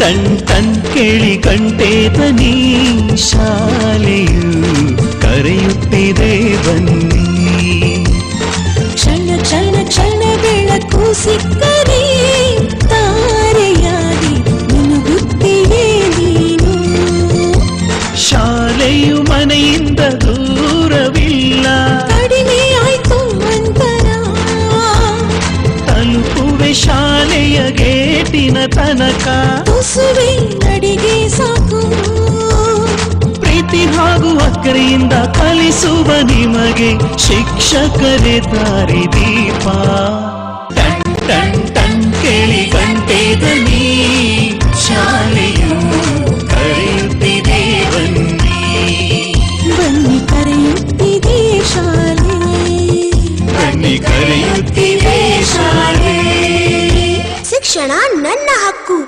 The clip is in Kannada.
ಟನ್ ಟನ್ ಕೇಳಿ ಗಂಟೆ ಧ್ವನಿ ಶಾಲೆಯು ಕರೆಯುತ್ತಿದೆ ಬನ್ನಿ. ಕ್ಷಣ ಕ್ಷಣ ಕ್ಷಣ ಬೆಳಕು ಸಿಕ್ಕರೆ ತಾರೆಯಾಗಿ ಮುನುಗುತ್ತೀಯೇ ನೀನು. ಶಾಲೆಯು ಮನೆಯಿಂದ ದೂರವಿಲ್ಲ, ಕಡಿಮೆ ಆಯ್ತು ಅಂತರ. ತಲುಪುವೆ ಶಾಲೆಯ ಗೇಟಿನ ತನಕ, ತುಸುವೆ ನಡಿಗೆ ಸಾಕು. ಪ್ರೀತಿ ಹಾಗೂ ಅಕ್ಕರೆಯಿಂದ ಕಲಿಸುವ ನಿಮಗೆ ಶಿಕ್ಷಕರೇ ದಾರಿ ದೀಪ. ಟನ್ ಟನ್ ಟನ್ ಕೇಳಿ ಗಂಟೆ ಧ್ವನಿ ಶಾಲೆಯು ಕರೆಯುತ್ತಿದೆ ಬನ್ನಿ. ಬನ್ನಿ ಕರೆಯುತ್ತಿದೆ ಶಾಲೆ, ಬನ್ನಿ ಕರೆಯುತ್ತಿದೆ ಶಾಲೆ. ಶಿಕ್ಷಣ ನನ್ನ ಹಕ್ಕು.